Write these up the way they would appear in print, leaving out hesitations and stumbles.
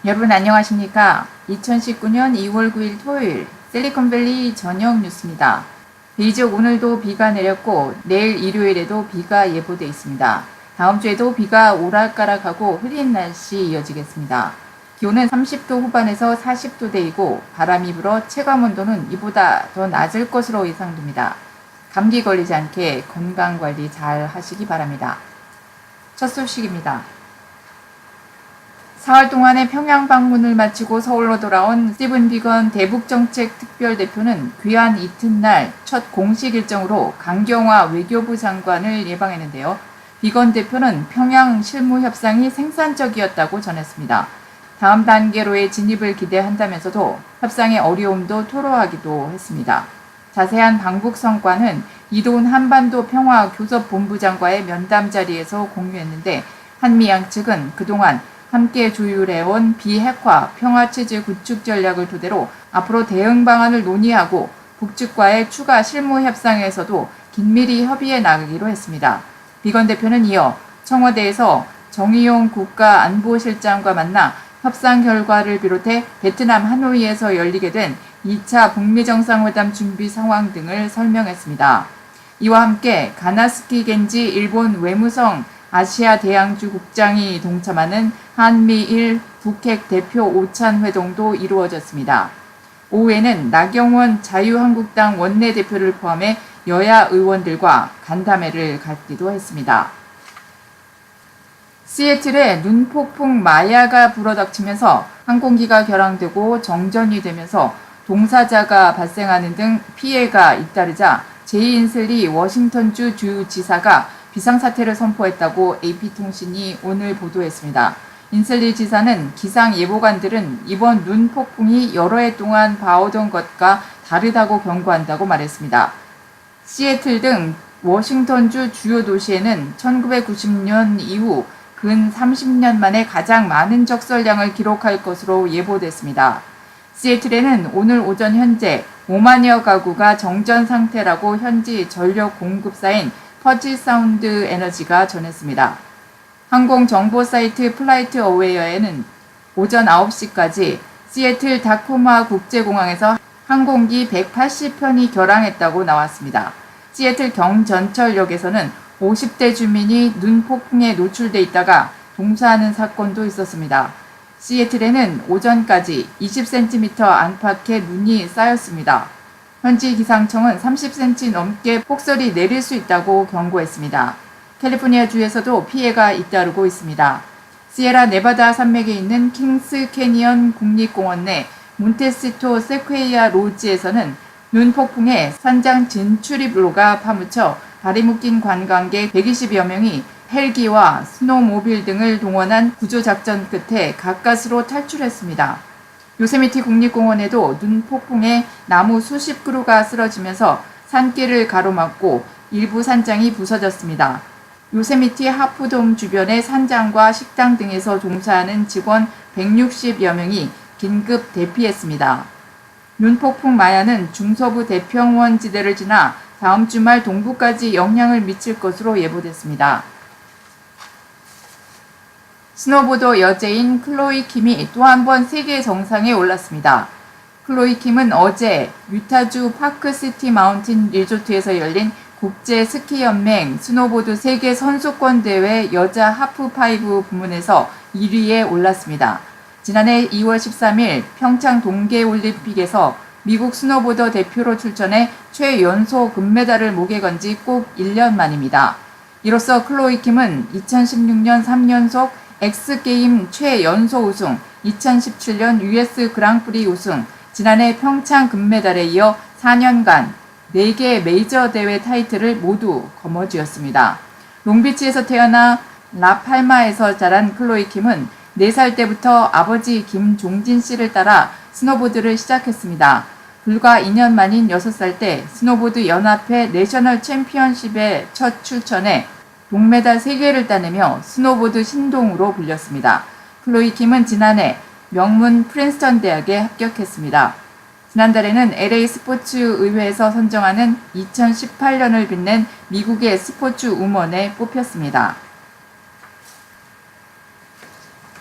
여러분 안녕하십니까? 2019년 2월 9일 토요일 실리콘밸리 저녁 뉴스입니다. 비록 오늘도 비가 내렸고 내일 일요일에도 비가 예보돼 있습니다. 다음 주에도 비가 오락가락하고 흐린 날씨 이어지겠습니다. 기온은 30도 후반에서 40도대이고 바람이 불어 체감온도는 이보다 더 낮을 것으로 예상됩니다. 감기 걸리지 않게 건강관리 잘 하시기 바랍니다. 첫 소식입니다. 사흘 동안의 평양 방문을 마치고 서울로 돌아온 스티븐 비건 대북정책 특별대표는 귀환 이튿날 첫 공식 일정으로 강경화 외교부 장관을 예방했는데요. 비건 대표는 평양 실무 협상이 생산적이었다고 전했습니다. 다음 단계로의 진입을 기대한다면서도 협상의 어려움도 토로하기도 했습니다. 자세한 방북 성과는 이도훈 한반도 평화교섭본부장과의 면담 자리에서 공유했는데 한미 양측은 그동안 함께 조율해온 비핵화 평화체제 구축 전략을 토대로 앞으로 대응 방안을 논의하고 북측과의 추가 실무 협상에서도 긴밀히 협의해 나가기로 했습니다. 비건 대표는 이어 청와대에서 정의용 국가안보실장과 만나 협상 결과를 비롯해 베트남 하노이에서 열리게 된 2차 북미 정상회담 준비 상황 등을 설명했습니다. 이와 함께 가나스키 겐지 일본 외무성 아시아 대양주 국장이 동참하는 한미일 북핵 대표 오찬 회동도 이루어졌습니다. 오후에는 나경원 자유한국당 원내대표를 포함해 여야 의원들과 간담회를 갖기도 했습니다. 시애틀에 눈폭풍 마야가 불어닥치면서 항공기가 결항되고 정전이 되면서 동사자가 발생하는 등 피해가 잇따르자 제이 인슬리 워싱턴주 주지사가 비상사태를 선포했다고 AP통신이 오늘 보도했습니다. 인슬리 지사는 기상예보관들은 이번 눈폭풍이 여러 해 동안 봐오던 것과 다르다고 경고한다고 말했습니다. 시애틀 등 워싱턴주 주요 도시에는 1990년 이후 근 30년 만에 가장 많은 적설량을 기록할 것으로 예보됐습니다. 시애틀에는 오늘 오전 현재 5만여 가구가 정전 상태라고 현지 전력 공급사인 퍼지사운드 에너지가 전했습니다. 항공 정보 사이트 플라이트 어웨어에는 오전 9시까지 시애틀 다코마 국제공항에서 항공기 180편이 결항했다고 나왔습니다. 시애틀 경전철역에서는 50대 주민이 눈폭풍에 노출돼 있다가 동사하는 사건도 있었습니다. 시애틀에는 오전까지 20cm 안팎의 눈이 쌓였습니다. 현지 기상청은 30cm 넘게 폭설이 내릴 수 있다고 경고했습니다. 캘리포니아 주에서도 피해가 잇따르고 있습니다. 시에라 네바다 산맥에 있는 킹스 캐니언 국립공원 내 몬테시토 세퀘이아 로지에서는 눈폭풍에 산장 진출입로가 파묻혀 다리 묶인 관광객 120여 명이 헬기와 스노모빌 등을 동원한 구조작전 끝에 가까스로 탈출했습니다. 요세미티 국립공원에도 눈폭풍에 나무 수십 그루가 쓰러지면서 산길을 가로막고 일부 산장이 부서졌습니다. 요세미티 하프돔 주변의 산장과 식당 등에서 종사하는 직원 160여 명이 긴급 대피했습니다. 눈폭풍 마야는 중서부 대평원 지대를 지나 다음 주말 동부까지 영향을 미칠 것으로 예보됐습니다. 스노보더 여제인 클로이 킴이 또 한 번 세계 정상에 올랐습니다. 클로이 킴은 어제 유타주 파크시티 마운틴 리조트에서 열린 국제 스키 연맹 스노보드 세계 선수권 대회 여자 하프파이브 부문에서 1위에 올랐습니다. 지난해 2월 13일 평창 동계올림픽에서 미국 스노보더 대표로 출전해 최연소 금메달을 목에 건 지 꼭 1년 만입니다. 이로써 클로이 킴은 2016년 3연속 X게임 최연소 우승, 2017년 US 그랑프리 우승, 지난해 평창 금메달에 이어 4년간 4개 메이저 대회 타이틀을 모두 거머쥐었습니다. 롱비치에서 태어나 라팔마에서 자란 클로이 킴은 4살 때부터 아버지 김종진 씨를 따라 스노보드를 시작했습니다. 불과 2년 만인 6살 때 스노보드 연합회 내셔널 챔피언십에 첫 출전해 동메달 3개를 따내며 스노보드 신동으로 불렸습니다. 클로이 킴은 지난해 명문 프린스턴 대학에 합격했습니다. 지난달에는 LA 스포츠 의회에서 선정하는 2018년을 빛낸 미국의 스포츠 우먼에 뽑혔습니다.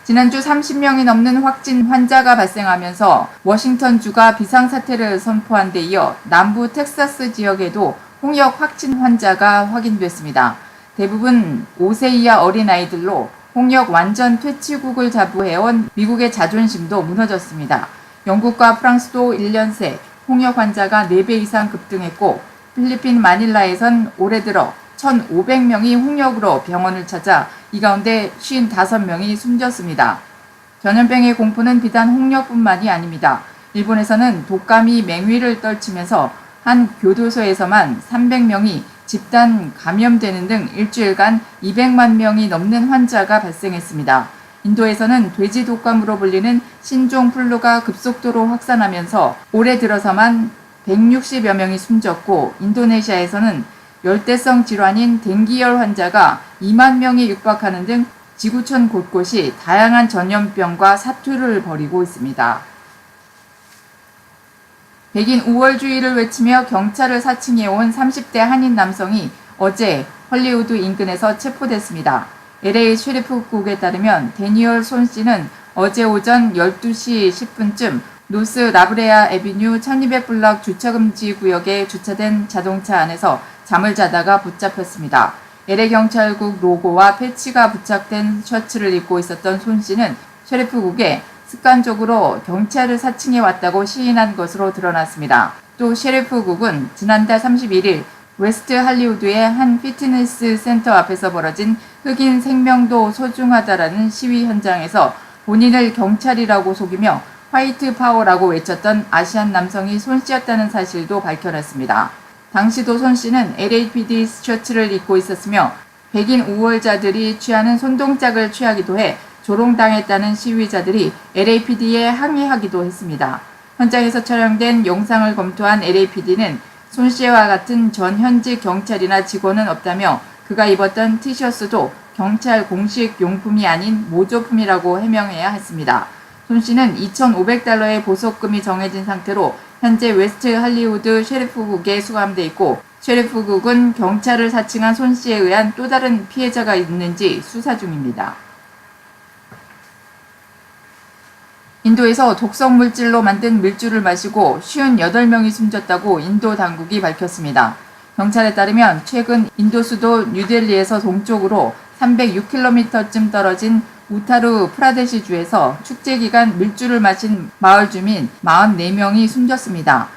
지난주 30명이 넘는 확진 환자가 발생하면서 워싱턴주가 비상사태를 선포한 데 이어 남부 텍사스 지역에도 홍역 확진 환자가 확인됐습니다. 대부분 5세 이하 어린아이들로 홍역 완전 퇴치국을 자부해온 미국의 자존심도 무너졌습니다. 영국과 프랑스도 1년 새 홍역 환자가 4배 이상 급등했고 필리핀 마닐라에선 올해 들어 1,500명이 홍역으로 병원을 찾아 이 가운데 55명이 숨졌습니다. 전염병의 공포는 비단 홍역뿐만이 아닙니다. 일본에서는 독감이 맹위를 떨치면서 한 교도소에서만 300명이 집단 감염되는 등 일주일간 200만 명이 넘는 환자가 발생했습니다. 인도에서는 돼지 독감으로 불리는 신종 플루가 급속도로 확산하면서 올해 들어서만 160여 명이 숨졌고 인도네시아에서는 열대성 질환인 댕기열 환자가 2만 명이 육박하는 등 지구촌 곳곳이 다양한 전염병과 사투를 벌이고 있습니다. 백인 우월주의를 외치며 경찰을 사칭해온 30대 한인 남성이 어제 헐리우드 인근에서 체포됐습니다. LA 셰리프국에 따르면 데니얼 손 씨는 어제 오전 12시 10분쯤 노스 라브레아 애비뉴 1200블럭 주차금지 구역에 주차된 자동차 안에서 잠을 자다가 붙잡혔습니다. LA 경찰국 로고와 패치가 부착된 셔츠를 입고 있었던 손 씨는 셰리프국에 습관적으로 경찰을 사칭해 왔다고 시인한 것으로 드러났습니다. 또 셰리프국은 지난달 31일 웨스트 할리우드의 한 피트니스 센터 앞에서 벌어진 흑인 생명도 소중하다라는 시위 현장에서 본인을 경찰이라고 속이며 화이트 파워라고 외쳤던 아시안 남성이 손 씨였다는 사실도 밝혀냈습니다. 당시도 손 씨는 LAPD 셔츠를 입고 있었으며 백인 우월자들이 취하는 손동작을 취하기도 해 조롱당했다는 시위자들이 LAPD에 항의하기도 했습니다. 현장에서 촬영된 영상을 검토한 LAPD는 손 씨와 같은 전 현직 경찰이나 직원은 없다며 그가 입었던 티셔츠도 경찰 공식 용품이 아닌 모조품이라고 해명해야 했습니다. 손 씨는 $2,500의 보석금이 정해진 상태로 현재 웨스트 할리우드 셰리프국에 수감돼 있고 셰리프국은 경찰을 사칭한 손 씨에 의한 또 다른 피해자가 있는지 수사 중입니다. 인도에서 독성 물질로 만든 밀주를 마시고 58명이 숨졌다고 인도 당국이 밝혔습니다. 경찰에 따르면 최근 인도 수도 뉴델리에서 동쪽으로 306km쯤 떨어진 우타르 프라데시주에서 축제 기간 밀주를 마신 마을 주민 44명이 숨졌습니다.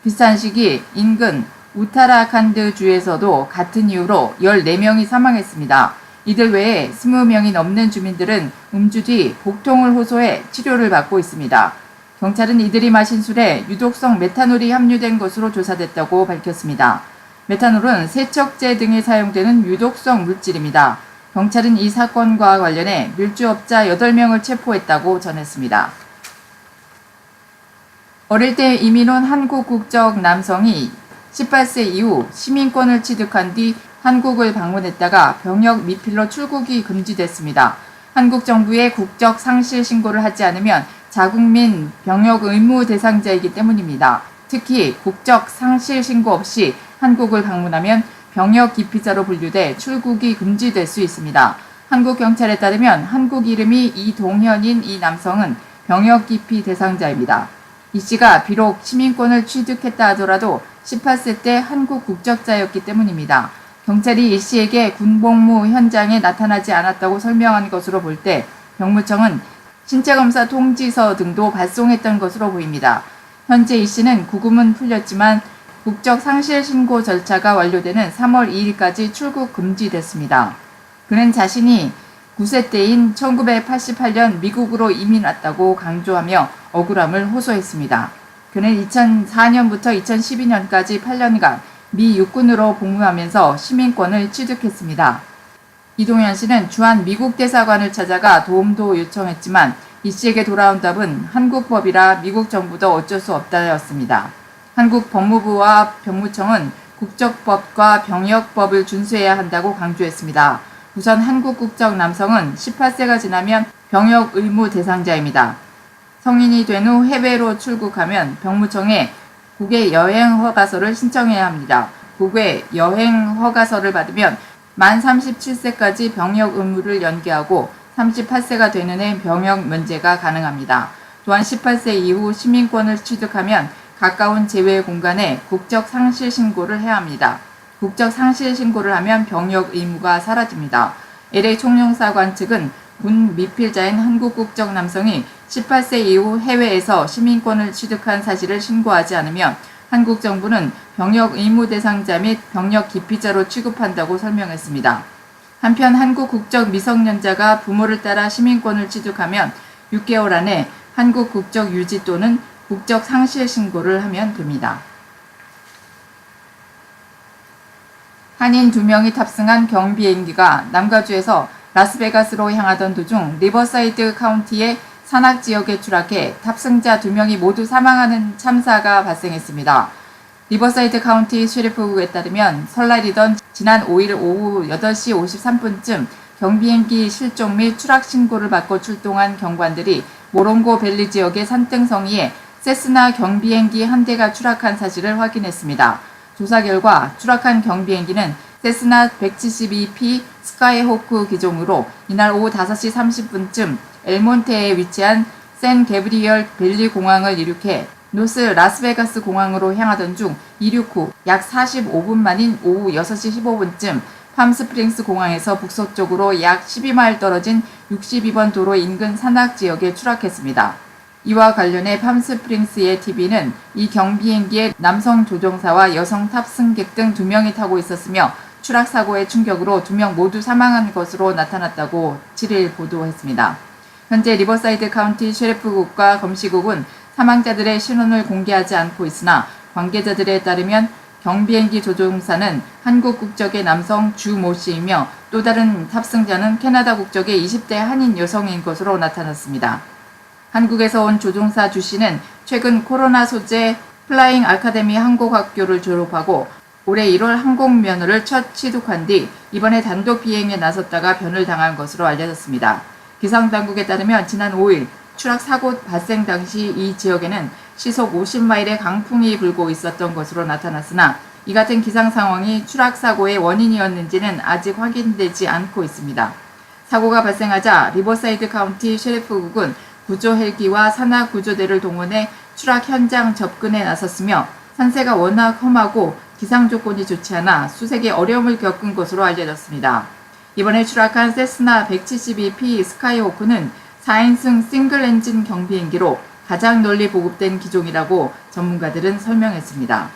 비슷한 시기 인근 우타라칸드 주에서도 같은 이유로 14명이 사망했습니다. 이들 외에 20명이 넘는 주민들은 음주 뒤 복통을 호소해 치료를 받고 있습니다. 경찰은 이들이 마신 술에 유독성 메탄올이 함유된 것으로 조사됐다고 밝혔습니다. 메탄올은 세척제 등에 사용되는 유독성 물질입니다. 경찰은 이 사건과 관련해 밀주업자 8명을 체포했다고 전했습니다. 어릴 때 이민 온 한국 국적 남성이 18세 이후 시민권을 취득한 뒤 한국을 방문했다가 병역 미필로 출국이 금지됐습니다. 한국 정부에 국적 상실 신고를 하지 않으면 자국민 병역 의무 대상자이기 때문입니다. 특히 국적 상실 신고 없이 한국을 방문하면 병역 기피자로 분류돼 출국이 금지될 수 있습니다. 한국 경찰에 따르면 한국 이름이 이동현인 이 남성은 병역 기피 대상자입니다. 이 씨가 비록 시민권을 취득했다 하더라도 18세 때 한국 국적자였기 때문입니다. 경찰이 이 씨에게 군복무 현장에 나타나지 않았다고 설명한 것으로 볼 때 병무청은 신체검사 통지서 등도 발송했던 것으로 보입니다. 현재 이 씨는 구금은 풀렸지만 국적 상실 신고 절차가 완료되는 3월 2일까지 출국 금지됐습니다. 그는 자신이 9세 때인 1988년 미국으로 이민 왔다고 강조하며 억울함을 호소했습니다. 그는 2004년부터 2012년까지 8년간 미 육군으로 복무하면서 시민권을 취득했습니다. 이동현 씨는 주한 미국 대사관을 찾아가 도움도 요청했지만 이 씨에게 돌아온 답은 한국 법이라 미국 정부도 어쩔 수 없다였습니다. 한국 법무부와 병무청은 국적법과 병역법을 준수해야 한다고 강조했습니다. 우선 한국 국적 남성은 18세가 지나면 병역 의무 대상자입니다. 성인이 된 후 해외로 출국하면 병무청에 국외 여행 허가서를 신청해야 합니다. 국외 여행 허가서를 받으면 만 37세까지 병역 의무를 연기하고 38세가 되는 해 병역 면제가 가능합니다. 또한 18세 이후 시민권을 취득하면 가까운 재외 공간에 국적 상실 신고를 해야 합니다. 국적 상실 신고를 하면 병역 의무가 사라집니다. LA 총영사관 측은 군 미필자인 한국 국적 남성이 18세 이후 해외에서 시민권을 취득한 사실을 신고하지 않으면 한국 정부는 병역 의무 대상자 및 병역 기피자로 취급한다고 설명했습니다. 한편 한국 국적 미성년자가 부모를 따라 시민권을 취득하면 6개월 안에 한국 국적 유지 또는 국적 상실 신고를 하면 됩니다. 한인 2명이 탑승한 경비행기가 남가주에서 라스베가스로 향하던 도중 리버사이드 카운티의 산악 지역에 추락해 탑승자 2명이 모두 사망하는 참사가 발생했습니다. 리버사이드 카운티 셰리프국에 따르면 설날이던 지난 5일 오후 8시 53분쯤 경비행기 실종 및 추락 신고를 받고 출동한 경관들이 모롱고 밸리 지역의 산등성이에 세스나 경비행기 한 대가 추락한 사실을 확인했습니다. 조사 결과 추락한 경비행기는 세스나 172P 스카이호크 기종으로 이날 오후 5시 30분쯤 엘몬테에 위치한 샌 게브리얼 밸리 공항을 이륙해 노스 라스베가스 공항으로 향하던 중 이륙 후 약 45분 만인 오후 6시 15분쯤 팜스프링스 공항에서 북서쪽으로 약 12마일 떨어진 62번 도로 인근 산악 지역에 추락했습니다. 이와 관련해 팜스프링스의 TV는 이 경비행기에 남성 조종사와 여성 탑승객 등 2명이 타고 있었으며 추락 사고의 충격으로 2명 모두 사망한 것으로 나타났다고 7일 보도했습니다. 현재 리버사이드 카운티 셰리프국과 검시국은 사망자들의 신원을 공개하지 않고 있으나 관계자들에 따르면 경비행기 조종사는 한국 국적의 남성 주 모 씨이며 또 다른 탑승자는 캐나다 국적의 20대 한인 여성인 것으로 나타났습니다. 한국에서 온 조종사 주 씨는 최근 코로나 소재 플라잉 아카데미 항공학교를 졸업하고 올해 1월 항공면허를 첫 취득한 뒤 이번에 단독 비행에 나섰다가 변을 당한 것으로 알려졌습니다. 기상당국에 따르면 지난 5일 추락 사고 발생 당시 이 지역에는 시속 50마일의 강풍이 불고 있었던 것으로 나타났으나 이 같은 기상 상황이 추락 사고의 원인이었는지는 아직 확인되지 않고 있습니다. 사고가 발생하자 리버사이드 카운티 셰리프국은 구조 헬기와 산악 구조대를 동원해 추락 현장 접근에 나섰으며 산세가 워낙 험하고 기상 조건이 좋지 않아 수색에 어려움을 겪은 것으로 알려졌습니다. 이번에 추락한 세스나 172P 스카이호크는 4인승 싱글 엔진 경비행기로 가장 널리 보급된 기종이라고 전문가들은 설명했습니다.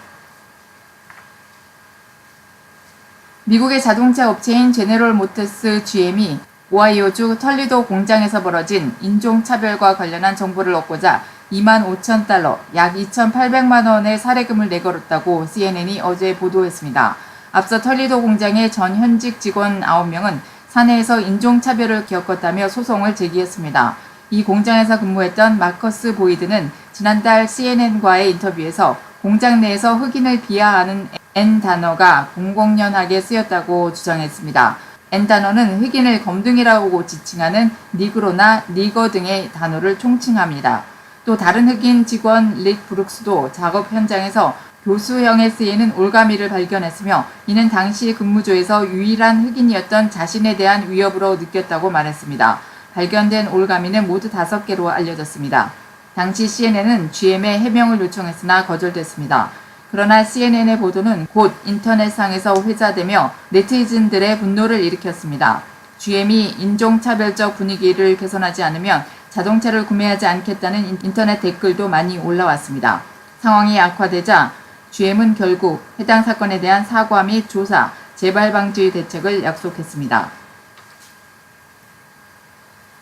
미국의 자동차 업체인 제네럴 모터스 GM이 오하이오주 털리도 공장에서 벌어진 인종차별과 관련한 정보를 얻고자 25,000달러, 약 2,800만 원의 사례금을 내걸었다고 CNN이 어제 보도했습니다. 앞서 털리도 공장의 전 현직 직원 9명은 사내에서 인종차별을 겪었다며 소송을 제기했습니다. 이 공장에서 근무했던 마커스 보이드는 지난달 CNN과의 인터뷰에서 공장 내에서 흑인을 비하하는 N 단어가 공공연하게 쓰였다고 주장했습니다. N 단어는 흑인을 검둥이라고 지칭하는 니그로나 니거 등의 단어를 총칭합니다. 또 다른 흑인 직원 릭 브룩스도 작업 현장에서 교수형에 쓰이는 올가미를 발견했으며 이는 당시 근무조에서 유일한 흑인이었던 자신에 대한 위협으로 느꼈다고 말했습니다. 발견된 올가미는 모두 5개로 알려졌습니다. 당시 CNN은 GM에 해명을 요청했으나 거절됐습니다. 그러나 CNN의 보도는 곧 인터넷상에서 회자되며 네티즌들의 분노를 일으켰습니다. GM이 인종차별적 분위기를 개선하지 않으면 자동차를 구매하지 않겠다는 인터넷 댓글도 많이 올라왔습니다. 상황이 악화되자 GM은 결국 해당 사건에 대한 사과 및 조사, 재발 방지 대책을 약속했습니다.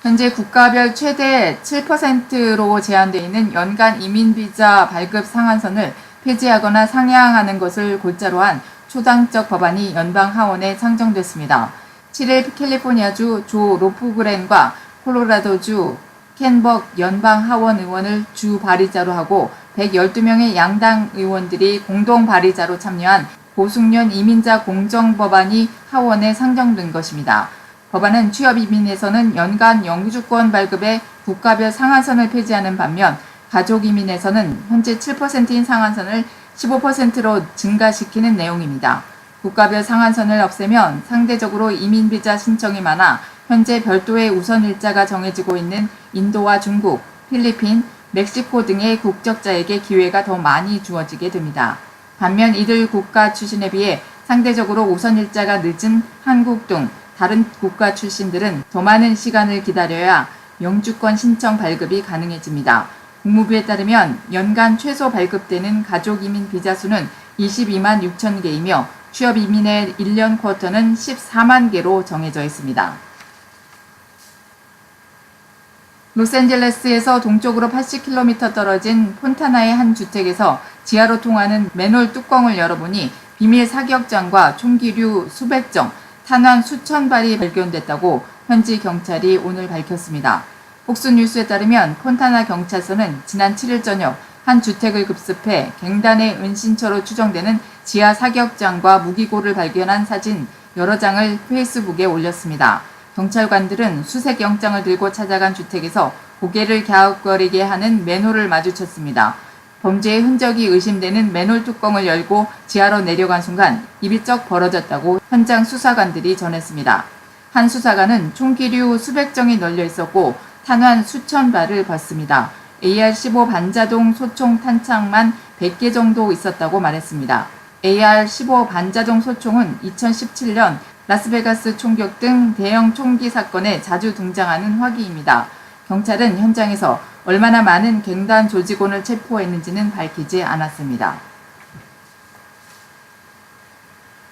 현재 국가별 최대 7%로 제한되어 있는 연간 이민비자 발급 상한선을 폐지하거나 상향하는 것을 골자로 한 초당적 법안이 연방 하원에 상정됐습니다. 7일 캘리포니아주 조 로프그렌과 콜로라도주 켄벅 연방 하원 의원을 주 발의자로 하고 112명의 양당 의원들이 공동 발의자로 참여한 고숙련 이민자 공정법안이 하원에 상정된 것입니다. 법안은 취업 이민에서는 연간 영주권 발급에 국가별 상한선을 폐지하는 반면 가족 이민에서는 현재 7%인 상한선을 15%로 증가시키는 내용입니다. 국가별 상한선을 없애면 상대적으로 이민비자 신청이 많아 현재 별도의 우선 일자가 정해지고 있는 인도와 중국, 필리핀, 멕시코 등의 국적자에게 기회가 더 많이 주어지게 됩니다. 반면 이들 국가 출신에 비해 상대적으로 우선 일자가 늦은 한국 등 다른 국가 출신들은 더 많은 시간을 기다려야 영주권 신청 발급이 가능해집니다. 국무부에 따르면 연간 최소 발급되는 가족이민 비자 수는 22만 6천 개이며 취업이민의 1년 쿼터는 14만 개로 정해져 있습니다. 로스앤젤레스에서 동쪽으로 80km 떨어진 폰타나의 한 주택에서 지하로 통하는 맨홀 뚜껑을 열어보니 비밀 사격장과 총기류 수백 정, 탄환 수천 발이 발견됐다고 현지 경찰이 오늘 밝혔습니다. 폭스뉴스에 따르면 폰타나 경찰서는 지난 7일 저녁 한 주택을 급습해 갱단의 은신처로 추정되는 지하 사격장과 무기고를 발견한 사진 여러 장을 페이스북에 올렸습니다. 경찰관들은 수색 영장을 들고 찾아간 주택에서 고개를 갸웃거리게 하는 맨홀을 마주쳤습니다. 범죄의 흔적이 의심되는 맨홀 뚜껑을 열고 지하로 내려간 순간 입이 쩍 벌어졌다고 현장 수사관들이 전했습니다. 한 수사관은 총기류 수백 정이 널려 있었고 탄환 수천 발을 봤습니다. AR-15 반자동 소총 탄창만 100개 정도 있었다고 말했습니다. AR-15 반자동 소총은 2017년 라스베가스 총격 등 대형 총기 사건에 자주 등장하는 화기입니다. 경찰은 현장에서 얼마나 많은 갱단 조직원을 체포했는지는 밝히지 않았습니다.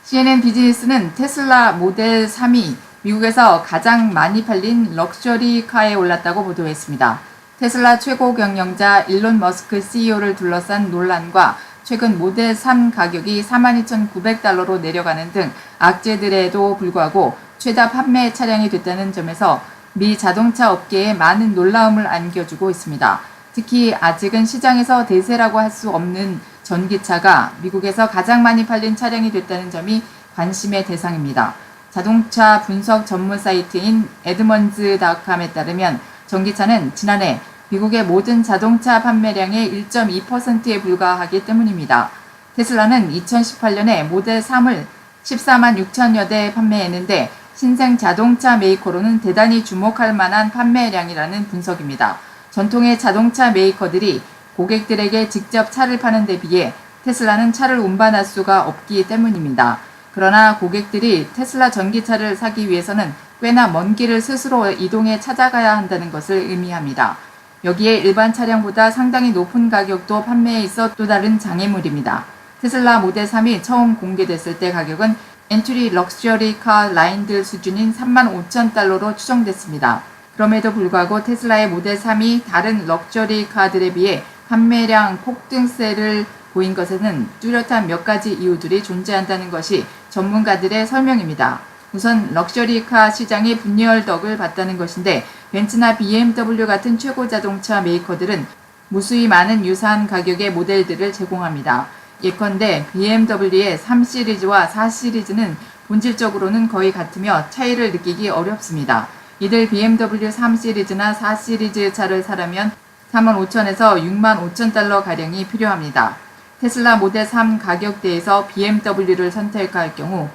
CNN 비즈니스는 테슬라 모델 3이 미국에서 가장 많이 팔린 럭셔리 카에 올랐다고 보도했습니다. 테슬라 최고 경영자 일론 머스크 CEO를 둘러싼 논란과 최근 모델 3 가격이 42,900달러로 내려가는 등 악재들에도 불구하고 최다 판매 차량이 됐다는 점에서 미 자동차 업계에 많은 놀라움을 안겨주고 있습니다. 특히 아직은 시장에서 대세라고 할 수 없는 전기차가 미국에서 가장 많이 팔린 차량이 됐다는 점이 관심의 대상입니다. 자동차 분석 전문 사이트인 에드먼즈닷컴에 따르면 전기차는 지난해 미국의 모든 자동차 판매량의 1.2%에 불과하기 때문입니다. 테슬라는 2018년에 모델 3을 14만 6천여 대 판매했는데 신생 자동차 메이커로는 대단히 주목할 만한 판매량이라는 분석입니다. 전통의 자동차 메이커들이 고객들에게 직접 차를 파는 데 비해 테슬라는 차를 운반할 수가 없기 때문입니다. 그러나 고객들이 테슬라 전기차를 사기 위해서는 꽤나 먼 길을 스스로 이동해 찾아가야 한다는 것을 의미합니다. 여기에 일반 차량보다 상당히 높은 가격도 판매에 있어 또 다른 장애물입니다. 테슬라 모델 3이 처음 공개됐을 때 가격은 엔트리 럭셔리 카 라인들 수준인 35,000달러로 추정됐습니다. 그럼에도 불구하고 테슬라의 모델 3이 다른 럭셔리 카들에 비해 판매량 폭등세를 보인 것에는 뚜렷한 몇 가지 이유들이 존재한다는 것이 전문가들의 설명입니다. 우선 럭셔리카 시장이 분열덕을 봤다는 것인데 벤츠나 BMW 같은 최고 자동차 메이커들은 무수히 많은 유사한 가격의 모델들을 제공합니다. 예컨대 BMW의 3시리즈와 4시리즈는 본질적으로는 거의 같으며 차이를 느끼기 어렵습니다. 이들 BMW 3시리즈나 4시리즈 차를 사려면 45,000에서 65,000달러 가량이 필요합니다. 테슬라 모델 3 가격대에서 BMW를 선택할 경우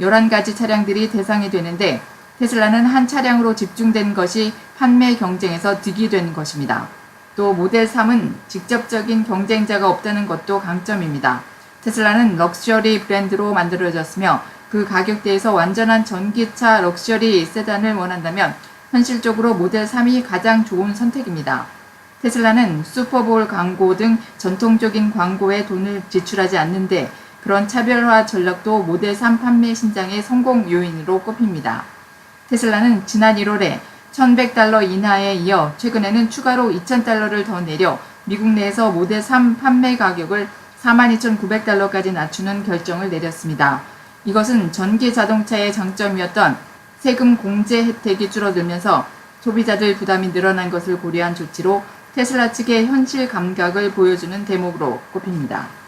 11가지 차량들이 대상이 되는데 테슬라는 한 차량으로 집중된 것이 판매 경쟁에서 득이 된 것입니다. 또 모델 3은 직접적인 경쟁자가 없다는 것도 강점입니다. 테슬라는 럭셔리 브랜드로 만들어졌으며 그 가격대에서 완전한 전기차 럭셔리 세단을 원한다면 현실적으로 모델 3이 가장 좋은 선택입니다. 테슬라는 슈퍼볼 광고 등 전통적인 광고에 돈을 지출하지 않는데 그런 차별화 전략도 모델 3 판매 신장의 성공 요인으로 꼽힙니다. 테슬라는 지난 1월에 1,100달러 인하에 이어 최근에는 추가로 2,000달러를 더 내려 미국 내에서 모델 3 판매 가격을 42,900달러까지 낮추는 결정을 내렸습니다. 이것은 전기 자동차의 장점이었던 세금 공제 혜택이 줄어들면서 소비자들 부담이 늘어난 것을 고려한 조치로 테슬라 측의 현실 감각을 보여주는 대목으로 꼽힙니다.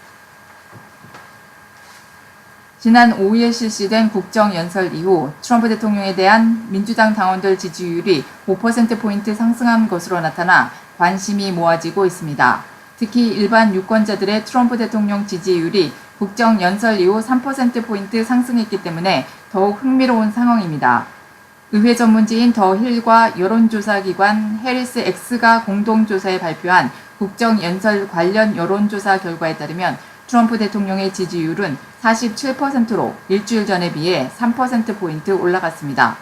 지난 5일 실시된 국정연설 이후 트럼프 대통령에 대한 민주당 당원들 지지율이 5%포인트 상승한 것으로 나타나 관심이 모아지고 있습니다. 특히 일반 유권자들의 트럼프 대통령 지지율이 국정연설 이후 3%포인트 상승했기 때문에 더욱 흥미로운 상황입니다. 의회 전문지인 더 힐과 여론조사기관 해리스 X가 공동조사에 발표한 국정연설 관련 여론조사 결과에 따르면 트럼프 대통령의 지지율은 47%로 일주일 전에 비해 3%포인트 올라갔습니다.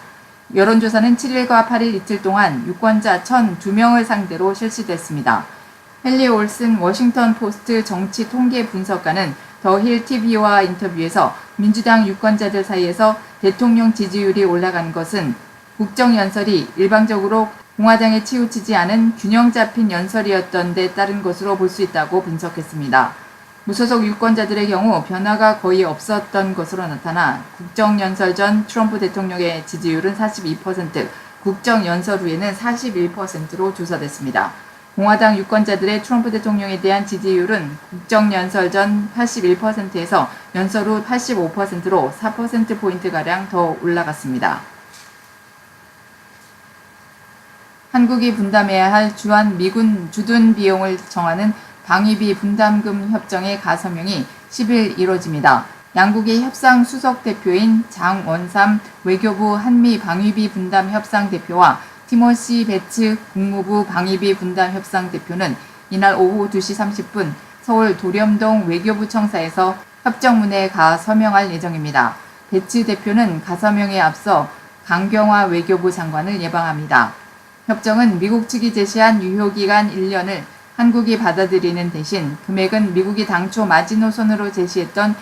여론조사는 7일과 8일 이틀 동안 유권자 1,002명을 상대로 실시됐습니다. 헨리 올슨 워싱턴 포스트 정치 통계 분석가는 더 힐 TV와 인터뷰에서 민주당 유권자들 사이에서 대통령 지지율이 올라간 것은 국정연설이 일방적으로 공화당에 치우치지 않은 균형 잡힌 연설이었던 데 따른 것으로 볼 수 있다고 분석했습니다. 무소속 유권자들의 경우 변화가 거의 없었던 것으로 나타나 국정연설 전 트럼프 대통령의 지지율은 42%, 국정연설 후에는 41%로 조사됐습니다. 공화당 유권자들의 트럼프 대통령에 대한 지지율은 국정연설 전 81%에서 연설 후 85%로 4%포인트가량 더 올라갔습니다. 한국이 분담해야 할 주한 미군 주둔 비용을 정하는 방위비 분담금 협정의 가서명이 10일 이뤄집니다. 양국의 협상 수석 대표인 장원삼 외교부 한미 방위비 분담 협상 대표와 티모시 베츠 국무부 방위비 분담 협상 대표는 이날 오후 2시 30분 서울 도렴동 외교부 청사에서 협정문에 가서명할 예정입니다. 베츠 대표는 가서명에 앞서 강경화 외교부 장관을 예방합니다. 협정은 미국 측이 제시한 유효기간 1년을 한국이 받아들이는 대신 금액은 미국이 당초 마지노선으로 제시했던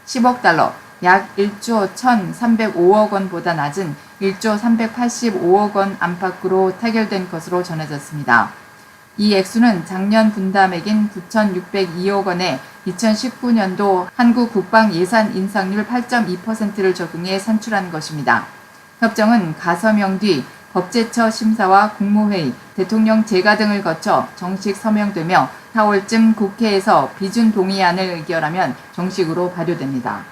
10억 달러, 약 1조 1,305억 원보다 낮은 1조 385억 원 안팎으로 타결된 것으로 전해졌습니다. 이 액수는 작년 분담액인 9,602억 원에 2019년도 한국 국방 예산 인상률 8.2%를 적용해 산출한 것입니다. 협정은 가서명 뒤 법제처 심사와 국무회의, 대통령 재가 등을 거쳐 정식 서명되며 4월쯤 국회에서 비준 동의안을 의결하면 정식으로 발효됩니다.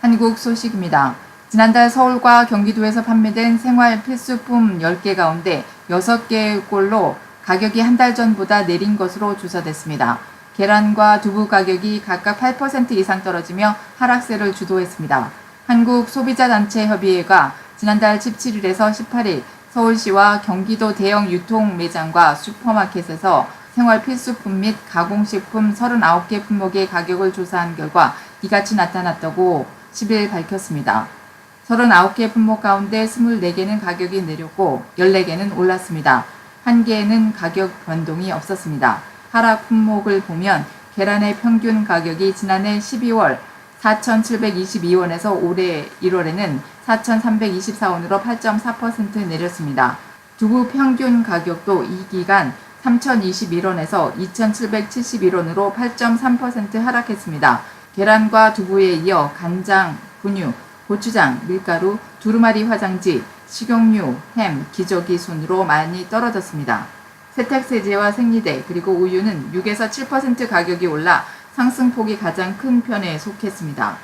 한국 소식입니다. 지난달 서울과 경기도에서 판매된 생활 필수품 10개 가운데 6개의 꼴로 가격이 한 달 전보다 내린 것으로 조사됐습니다. 계란과 두부 가격이 각각 8% 이상 떨어지며 하락세를 주도했습니다. 한국소비자단체협의회가 지난달 17일에서 18일 서울시와 경기도 대형 유통 매장과 슈퍼마켓에서 생활 필수품 및 가공식품 39개 품목의 가격을 조사한 결과 이같이 나타났다고 10일 밝혔습니다. 39개 품목 가운데 24개는 가격이 내렸고 14개는 올랐습니다. 1개에는 가격 변동이 없었습니다. 하락 품목을 보면 계란의 평균 가격이 지난해 12월 4,722원에서 올해 1월에는 4,324원으로 8.4% 내렸습니다. 두부 평균 가격도 이 기간 3,021원에서 2,771원으로 8.3% 하락했습니다. 계란과 두부에 이어 간장, 분유, 고추장, 밀가루, 두루마리 화장지, 식용유, 햄, 기저귀 순으로 많이 떨어졌습니다. 세탁세제와 생리대 그리고 우유는 6에서 7% 가격이 올라 상승폭이 가장 큰 편에 속했습니다.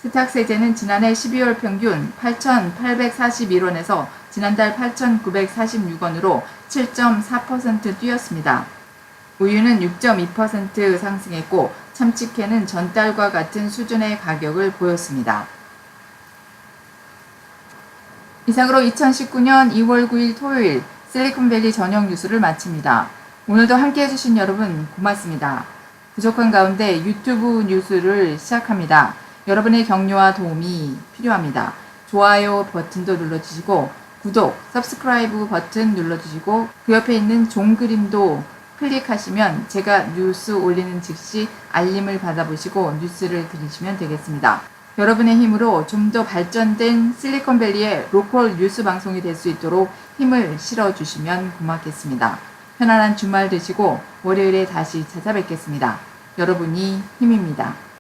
세탁세제는 지난해 12월 평균 8,841원에서 지난달 8,946원으로 7.4% 뛰었습니다. 우유는 6.2% 상승했고 참치캔은 전달과 같은 수준의 가격을 보였습니다. 이상으로 2019년 2월 9일 토요일 실리콘밸리 저녁 뉴스를 마칩니다. 오늘도 함께 해주신 여러분 고맙습니다. 부족한 가운데 유튜브 뉴스를 시작합니다. 여러분의 격려와 도움이 필요합니다. 좋아요 버튼도 눌러주시고 구독, 서브스크라이브 버튼 눌러주시고 그 옆에 있는 종 그림도 클릭하시면 제가 뉴스 올리는 즉시 알림을 받아보시고 뉴스를 들으시면 되겠습니다. 여러분의 힘으로 좀 더 발전된 실리콘밸리의 로컬 뉴스 방송이 될 수 있도록 힘을 실어주시면 고맙겠습니다. 편안한 주말 되시고 월요일에 다시 찾아뵙겠습니다. 여러분이 힘입니다.